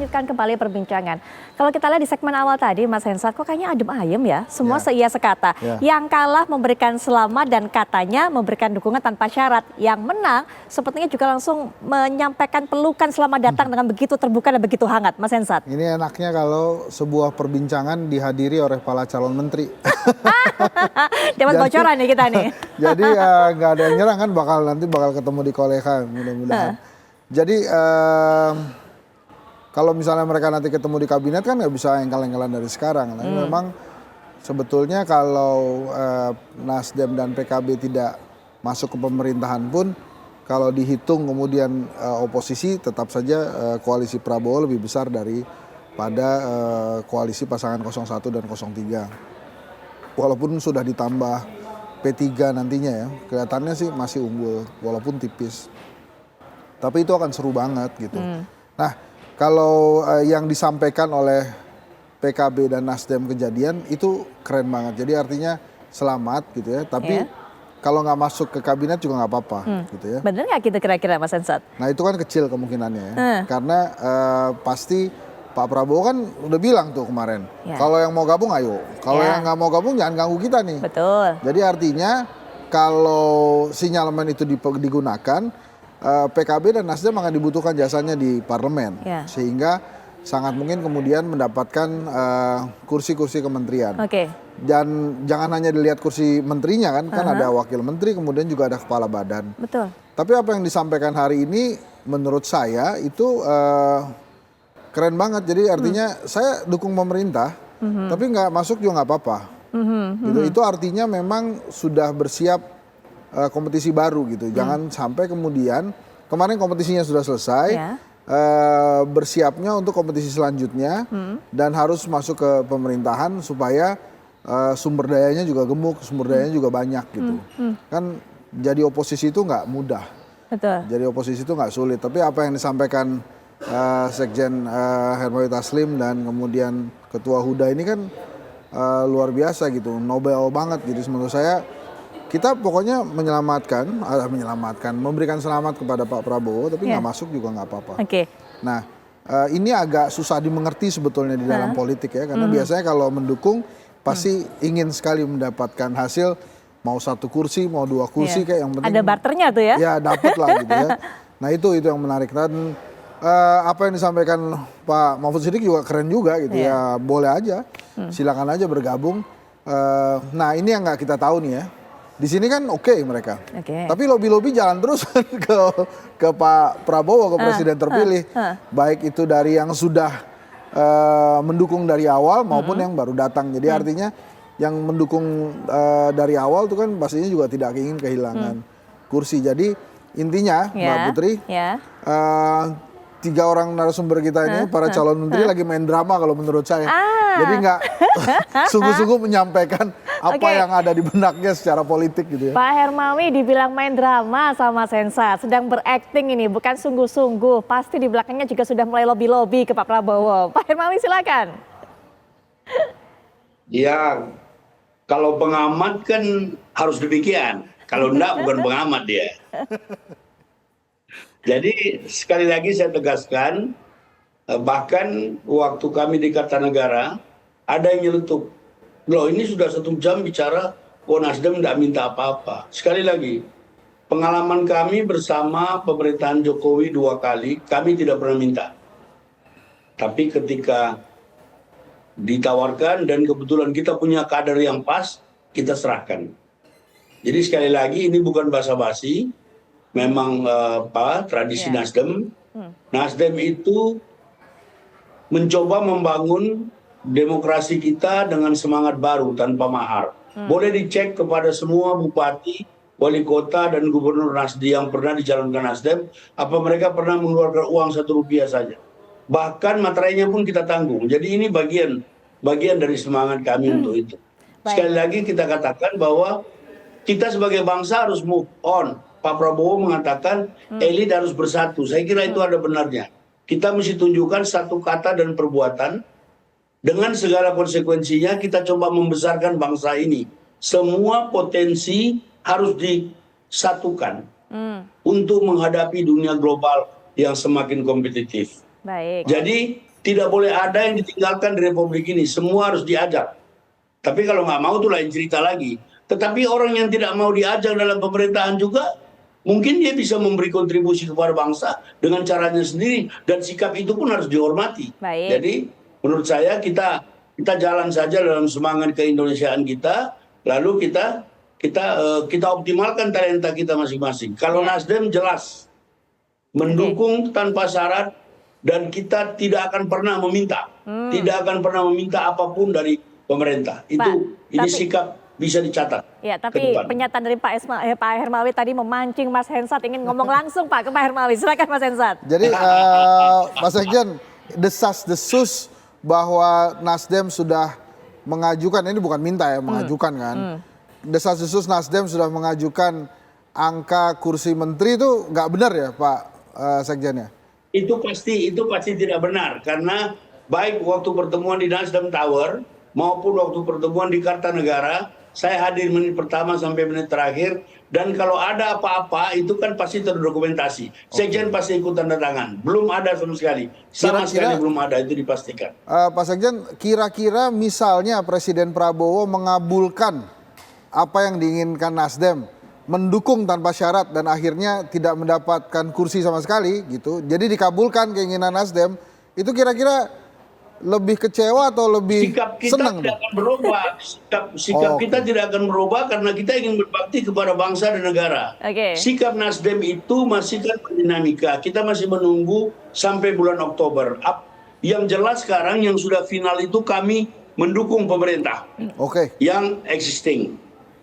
lanjutkan kembali perbincangan. Kalau kita lihat di segmen awal tadi, Mas Hensat, kok kayaknya adem ayem ya? Semua seia sekata. Yang kalah memberikan selamat dan katanya memberikan dukungan tanpa syarat. Yang menang sepertinya juga langsung menyampaikan pelukan selamat datang dengan begitu terbuka dan begitu hangat, Mas Hensat. Ini enaknya kalau sebuah perbincangan dihadiri oleh para calon menteri. Dapat bocoran nih kita nih. Jadi nggak ada yang nyerang kan, nanti bakal ketemu di Koleha mudah-mudahan. Jadi kalau misalnya mereka nanti ketemu di kabinet kan nggak bisa engkal-engkalan dari sekarang. Nah, memang sebetulnya kalau Nasdem dan PKB tidak masuk ke pemerintahan pun, kalau dihitung kemudian oposisi, tetap saja koalisi Prabowo lebih besar daripada koalisi pasangan 01 dan 03. Walaupun sudah ditambah P3 nantinya ya, kelihatannya sih masih unggul walaupun tipis. Tapi itu akan seru banget gitu. Nah, kalau yang disampaikan oleh PKB dan Nasdem kejadian itu keren banget. Jadi artinya selamat gitu ya. Tapi kalau nggak masuk ke kabinet juga nggak apa-apa gitu ya. Bener nggak gitu kira-kira, Mas Hensat? Nah itu kan kecil kemungkinannya ya. Karena pasti Pak Prabowo kan udah bilang tuh kemarin. Kalau yang mau gabung ayo. Kalau yang nggak mau gabung jangan ganggu kita nih. Betul. Jadi artinya kalau sinyalemen itu digunakan, PKB dan Nasdem akan dibutuhkan jasanya di parlemen, sehingga sangat mungkin kemudian mendapatkan kursi-kursi kementerian. Dan jangan hanya dilihat kursi menterinya kan ada wakil menteri, kemudian juga ada kepala badan. Betul. Tapi apa yang disampaikan hari ini menurut saya itu keren banget. Jadi artinya saya dukung pemerintah, tapi nggak masuk juga nggak apa-apa. Gitu. Itu artinya memang sudah bersiap kompetisi baru gitu. Jangan sampai kemudian kemarin kompetisinya sudah selesai, bersiapnya untuk kompetisi selanjutnya dan harus masuk ke pemerintahan supaya sumber dayanya juga gemuk, sumber dayanya juga banyak gitu. Kan jadi oposisi itu nggak mudah. Betul. Jadi oposisi itu nggak sulit. Tapi apa yang disampaikan Sekjen Hermawi Taslim dan kemudian Ketua Huda ini kan luar biasa gitu, nobel banget gitu menurut saya. Kita pokoknya memberikan selamat kepada Pak Prabowo, tapi nggak masuk juga nggak apa-apa. Nah, ini agak susah dimengerti sebetulnya di dalam politik ya, karena biasanya kalau mendukung pasti ingin sekali mendapatkan hasil, mau 1 kursi, mau 2 kursi kayak yang penting. Ada barternya tuh ya? Ya dapat lah gitu ya. Nah itu yang menarik. Dan apa yang disampaikan Pak Mahfud Siddiq juga keren juga gitu ya, boleh aja, silakan aja bergabung. Nah ini yang nggak kita tahu nih ya. Di sini kan oke mereka, tapi lobby-lobby jalan terus ke Pak Prabowo, ke presiden terpilih, baik itu dari yang sudah mendukung dari awal maupun yang baru datang. Jadi artinya yang mendukung dari awal itu kan pastinya juga tidak ingin kehilangan kursi. Jadi intinya Mbak Putri, 3 orang narasumber kita ini, para calon menteri lagi main drama kalau menurut saya. Jadi nggak sungguh-sungguh menyampaikan apa yang ada di benaknya secara politik gitu ya. Pak Hermawi dibilang main drama sama Hensat, sedang berakting ini, bukan sungguh-sungguh. Pasti di belakangnya juga sudah mulai lobby-lobby ke Pak Prabowo. Pak Hermawi silakan. Ya, kalau pengamat kan harus demikian. Kalau enggak bukan pengamat dia. Jadi sekali lagi saya tegaskan, bahkan waktu kami di Kartanegara ada yang nyeletuk, loh ini sudah 1 jam bicara, Nasdem tidak minta apa-apa. Sekali lagi, pengalaman kami bersama pemerintahan Jokowi 2 kali, kami tidak pernah minta. Tapi ketika ditawarkan dan kebetulan kita punya kader yang pas, kita serahkan. Jadi sekali lagi ini bukan basa-basi, memang tradisi Nasdem. Nasdem itu mencoba membangun demokrasi kita dengan semangat baru tanpa mahar. Boleh dicek kepada semua bupati, wali kota dan gubernur Nasdem yang pernah dicalonkan Nasdem, apa mereka pernah mengeluarkan uang 1 rupiah saja. Bahkan materainya pun kita tanggung. Jadi ini bagian dari semangat kami untuk itu. Sekali lagi kita katakan bahwa kita sebagai bangsa harus move on. Pak Prabowo mengatakan elit harus bersatu. Saya kira itu ada benarnya. Kita mesti tunjukkan satu kata dan perbuatan. Dengan segala konsekuensinya kita coba membesarkan bangsa ini. Semua potensi harus disatukan untuk menghadapi dunia global yang semakin kompetitif. Baik. Jadi Tidak boleh ada yang ditinggalkan di Republik ini. Semua harus diajak. Tapi kalau nggak mau itu lain cerita lagi. Tetapi orang yang tidak mau diajak dalam pemerintahan juga, mungkin dia bisa memberi kontribusi kepada bangsa dengan caranya sendiri. Dan sikap itu pun harus dihormati. Baik. Jadi menurut saya kita jalan saja dalam semangat keindonesiaan kita, lalu kita optimalkan talenta kita masing-masing. Kalau Nasdem jelas mendukung tanpa syarat, dan kita tidak akan pernah meminta, apapun dari pemerintah. Ini sikap bisa dicatat. Ya, tapi pernyataan dari Pak Hermawi tadi memancing Mas Hensat ingin ngomong langsung Pak ke Pak Hermawi. Silakan Mas Hensat. Jadi Mas Sekjen, desas-desus bahwa Nasdem sudah mengajukan, ini bukan minta ya, mengajukan kan. Desas-desus Nasdem sudah mengajukan angka kursi menteri itu nggak benar ya Pak Sekjen ya? Itu pasti tidak benar, karena baik waktu pertemuan di Nasdem Tower maupun waktu pertemuan di Kartanegara, saya hadir menit pertama sampai menit terakhir, dan kalau ada apa-apa itu kan pasti terdokumentasi. Sekjen pasti ikut tanda tangan. Belum ada sama sekali. Sekali belum ada, itu dipastikan. Pak Sekjen, kira-kira misalnya Presiden Prabowo mengabulkan apa yang diinginkan Nasdem, mendukung tanpa syarat dan akhirnya tidak mendapatkan kursi sama sekali gitu. Jadi dikabulkan keinginan Nasdem, itu kira-kira lebih kecewa atau lebih senang? Tidak akan berubah. Sikap kita tidak akan berubah karena kita ingin berbakti kepada bangsa dan negara. Sikap Nasdem itu masih kan dinamika. Kita masih menunggu sampai bulan Oktober. Yang jelas sekarang yang sudah final itu kami mendukung pemerintah yang existing.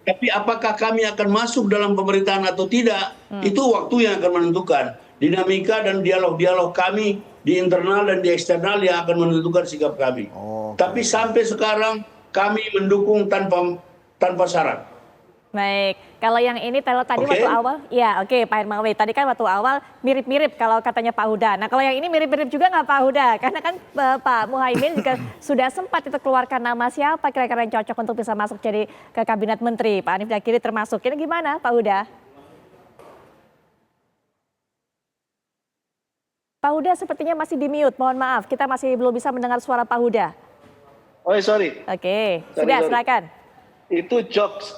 Tapi apakah kami akan masuk dalam pemerintahan atau tidak, itu waktu yang akan menentukan. Dinamika dan dialog-dialog kami di internal dan di eksternal yang akan menentukan sikap kami. Tapi sampai sekarang kami mendukung tanpa syarat. Baik, kalau yang ini tadi waktu awal, ya Pak Hermawi, tadi kan waktu awal mirip-mirip kalau katanya Pak Huda. Nah kalau yang ini mirip-mirip juga nggak Pak Huda? Karena kan Pak Muhaimin juga sudah sempat itu keluarkan nama siapa kira-kira yang cocok untuk bisa masuk jadi ke kabinet menteri. Pak Hanif Dakiri termasuk. Ini gimana Pak Huda? Pak Huda sepertinya masih di mute, mohon maaf. Kita masih belum bisa mendengar suara Pak Huda. Oh sorry. Sudah silakan. Itu jokes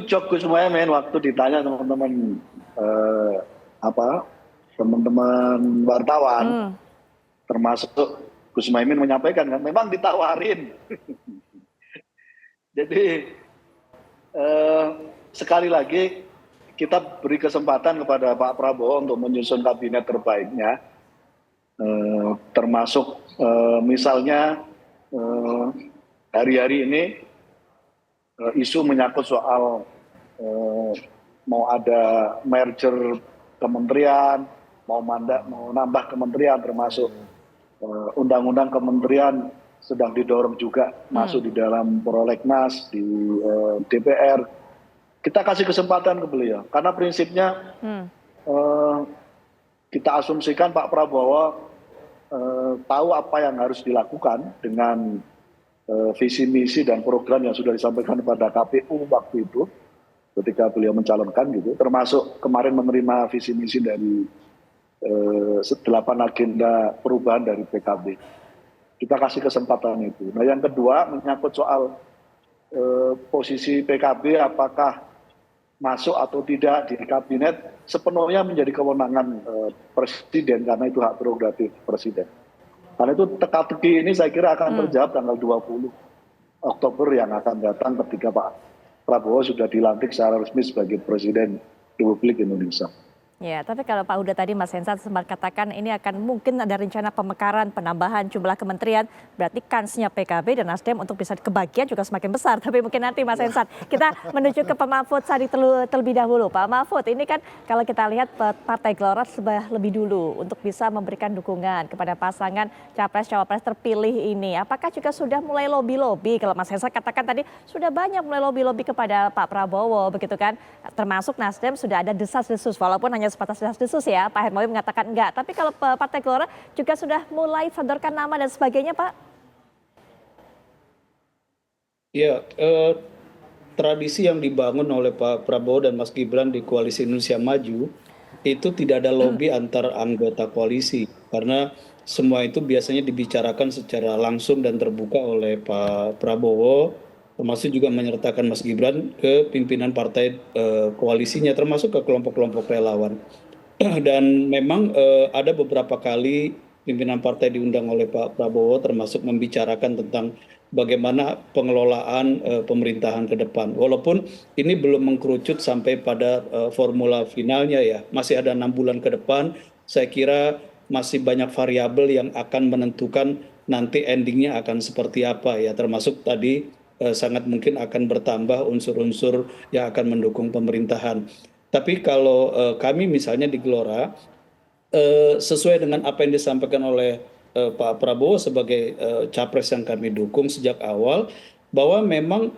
Gus Muhaimin waktu ditanya teman-teman teman-teman wartawan, termasuk Gus Muhaimin menyampaikan kan, memang ditawarin. Jadi sekali lagi kita beri kesempatan kepada Pak Prabowo untuk menyusun kabinet terbaiknya, termasuk misalnya hari-hari ini isu menyangkut soal mau ada merger kementerian, mau nambah kementerian, termasuk undang-undang kementerian sedang didorong juga masuk di dalam prolegnas di DPR. Kita kasih kesempatan ke beliau, karena prinsipnya kita asumsikan Pak Prabowo tahu apa yang harus dilakukan dengan visi misi dan program yang sudah disampaikan kepada KPU waktu itu ketika beliau mencalonkan gitu, termasuk kemarin menerima visi misi dari 8 agenda perubahan dari PKB. Kita kasih kesempatan itu. Nah yang kedua menyangkut soal posisi PKB apakah masuk atau tidak di kabinet, sepenuhnya menjadi kewenangan presiden karena itu hak prerogatif presiden. Karena itu teka-teki ini saya kira akan terjawab tanggal 20 Oktober yang akan datang ketika Pak Prabowo sudah dilantik secara resmi sebagai Presiden Republik Indonesia. Ya, tapi kalau Pak Huda tadi Mas Hensat sempat katakan ini akan mungkin ada rencana pemekaran, penambahan jumlah kementerian, berarti kansnya PKB dan Nasdem untuk bisa kebagian juga semakin besar. Tapi mungkin nanti Mas Hensat, kita menuju ke Pak Mahfud Sadi terlebih dahulu. Pak Mahfud, ini kan kalau kita lihat Partai Gelora sudah lebih dulu untuk bisa memberikan dukungan kepada pasangan Capres-Cawapres terpilih ini. Apakah juga sudah mulai lobby-lobby? Kalau Mas Hensat katakan tadi sudah banyak mulai lobby-lobby kepada Pak Prabowo, begitu kan? Termasuk Nasdem sudah ada desas-desus, walaupun hanya sebatas desas-desus ya, Pak Hermawi mengatakan enggak. Tapi kalau Partai Gelora juga sudah mulai sodorkan nama dan sebagainya, Pak? Ya, tradisi yang dibangun oleh Pak Prabowo dan Mas Gibran di Koalisi Indonesia Maju itu tidak ada lobby antar anggota koalisi, karena semua itu biasanya dibicarakan secara langsung dan terbuka oleh Pak Prabowo, termasuk juga menyertakan Mas Gibran ke pimpinan partai koalisinya, termasuk ke kelompok-kelompok relawan. Dan memang ada beberapa kali pimpinan partai diundang oleh Pak Prabowo, termasuk membicarakan tentang bagaimana pengelolaan pemerintahan ke depan. Walaupun ini belum mengkerucut sampai pada formula finalnya ya, masih ada 6 bulan ke depan. Saya kira masih banyak variabel yang akan menentukan nanti endingnya akan seperti apa ya, termasuk tadi sangat mungkin akan bertambah unsur-unsur yang akan mendukung pemerintahan. Tapi kalau kami misalnya di Gelora, sesuai dengan apa yang disampaikan oleh Pak Prabowo sebagai capres yang kami dukung sejak awal, bahwa memang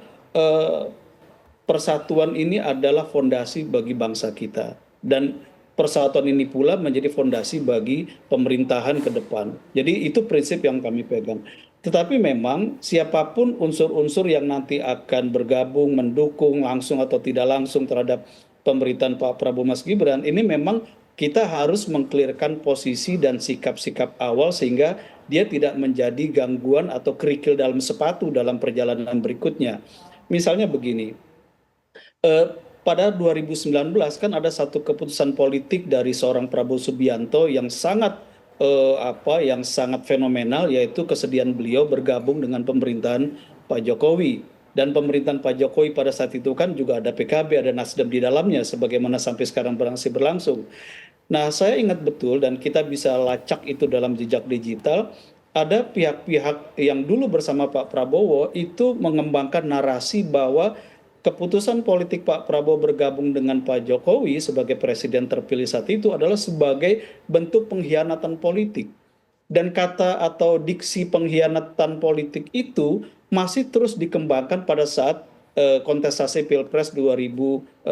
persatuan ini adalah fondasi bagi bangsa kita, dan persatuan ini pula menjadi fondasi bagi pemerintahan ke depan. Jadi itu prinsip yang kami pegang. Tetapi memang siapapun unsur-unsur yang nanti akan bergabung, mendukung langsung atau tidak langsung terhadap pemerintahan Pak Prabowo Mas Gibran, ini memang kita harus mengklirkan posisi dan sikap-sikap awal sehingga dia tidak menjadi gangguan atau kerikil dalam sepatu dalam perjalanan berikutnya. Misalnya begini, pada 2019 kan ada satu keputusan politik dari seorang Prabowo Subianto yang sangat yang sangat fenomenal, yaitu kesediaan beliau bergabung dengan pemerintahan Pak Jokowi. Dan pemerintahan Pak Jokowi pada saat itu kan juga ada PKB, ada Nasdem di dalamnya, sebagaimana sampai sekarang masih berlangsung. Nah, saya ingat betul dan kita bisa lacak itu dalam jejak digital, ada pihak-pihak yang dulu bersama Pak Prabowo itu mengembangkan narasi bahwa keputusan politik Pak Prabowo bergabung dengan Pak Jokowi sebagai presiden terpilih saat itu adalah sebagai bentuk pengkhianatan politik. Dan kata atau diksi pengkhianatan politik itu masih terus dikembangkan pada saat kontestasi Pilpres 2024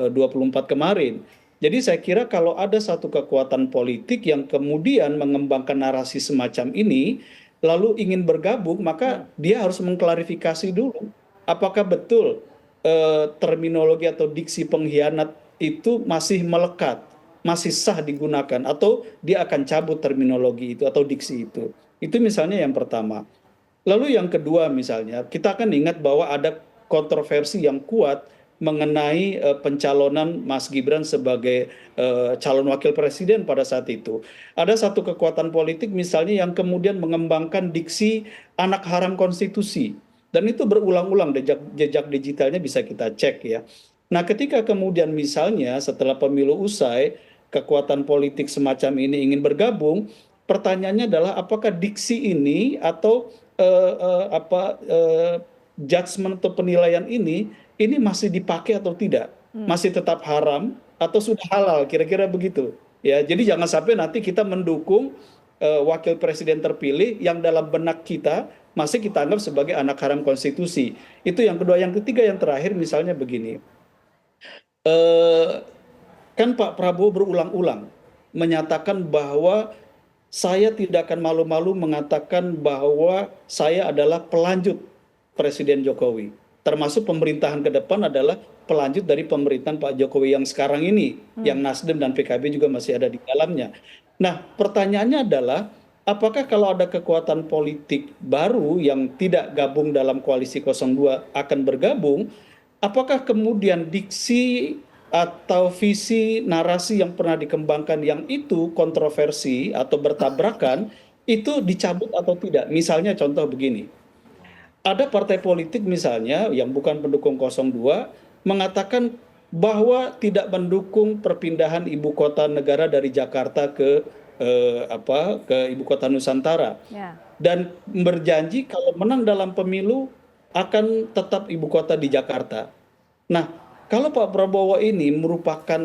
kemarin. Jadi saya kira kalau ada satu kekuatan politik yang kemudian mengembangkan narasi semacam ini, lalu ingin bergabung, maka dia harus mengklarifikasi dulu apakah betul terminologi atau diksi pengkhianat itu masih melekat, masih sah digunakan, atau dia akan cabut terminologi itu atau diksi itu. Itu misalnya yang pertama. Lalu yang kedua misalnya, kita akan ingat bahwa ada kontroversi yang kuat mengenai pencalonan Mas Gibran sebagai calon wakil presiden pada saat itu. Ada satu kekuatan politik misalnya yang kemudian mengembangkan diksi anak haram konstitusi. Dan itu berulang-ulang, jejak digitalnya bisa kita cek ya. Nah, ketika kemudian misalnya setelah pemilu usai, kekuatan politik semacam ini ingin bergabung, pertanyaannya adalah apakah diksi ini atau judgement atau penilaian ini masih dipakai atau tidak, masih tetap haram atau sudah halal, kira-kira begitu. Ya, jadi jangan sampai nanti kita mendukung wakil presiden terpilih yang dalam benak kita masih kita anggap sebagai anak haram konstitusi. Itu yang kedua. Yang ketiga, yang terakhir misalnya begini, kan Pak Prabowo berulang-ulang menyatakan bahwa saya tidak akan malu-malu mengatakan bahwa saya adalah pelanjut Presiden Jokowi. Termasuk pemerintahan ke depan adalah pelanjut dari pemerintahan Pak Jokowi yang sekarang ini, yang Nasdem dan PKB juga masih ada di dalamnya. Nah, pertanyaannya adalah, apakah kalau ada kekuatan politik baru yang tidak gabung dalam koalisi 02 akan bergabung, apakah kemudian diksi atau visi narasi yang pernah dikembangkan yang itu kontroversi atau bertabrakan itu dicabut atau tidak? Misalnya contoh begini, ada partai politik misalnya yang bukan pendukung 02 mengatakan bahwa tidak mendukung perpindahan ibu kota negara dari Jakarta ke ibu kota Nusantara, dan berjanji kalau menang dalam pemilu akan tetap ibu kota di Jakarta. Nah, kalau Pak Prabowo ini merupakan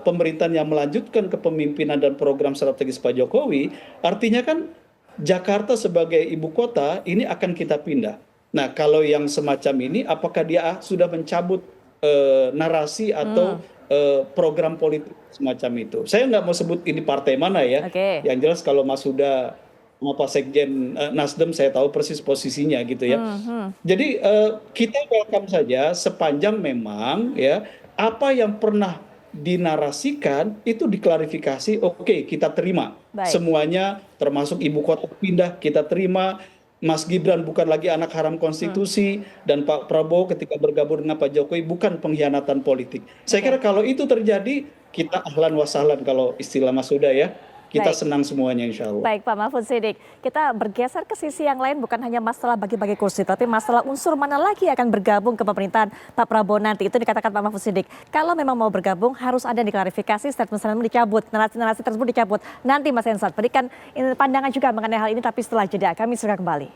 pemerintahan yang melanjutkan kepemimpinan dan program strategis Pak Jokowi, artinya kan Jakarta sebagai ibu kota ini akan kita pindah. Nah, kalau yang semacam ini, apakah dia sudah mencabut narasi atau program politik semacam itu? Saya nggak mau sebut ini partai mana ya. Yang jelas kalau Mas Huda sama Pak Sekjen Nasdem, saya tahu persis posisinya gitu ya. Jadi kita welcome saja sepanjang memang ya apa yang pernah dinarasikan, itu diklarifikasi, oke, kita terima. Baik. Semuanya termasuk ibu kota pindah, kita terima. Mas Gibran bukan lagi anak haram konstitusi, dan Pak Prabowo ketika bergabung dengan Pak Jokowi bukan pengkhianatan politik. Saya kira kalau itu terjadi, kita ahlan wa sahlan kalau istilah Mas Huda ya. Kita Baik. senang semuanya insya Allah. Baik Pak Mahfud Siddiq, kita bergeser ke sisi yang lain, bukan hanya masalah bagi-bagi kursi, tapi masalah unsur mana lagi yang akan bergabung ke pemerintahan Pak Prabowo nanti. Itu dikatakan Pak Mahfud Siddiq, kalau memang mau bergabung harus ada yang diklarifikasi, statement-statement dicabut, narasi-narasi tersebut dicabut. Nanti Mas Hensat berikan pandangan juga mengenai hal ini, tapi setelah jeda kami segera kembali.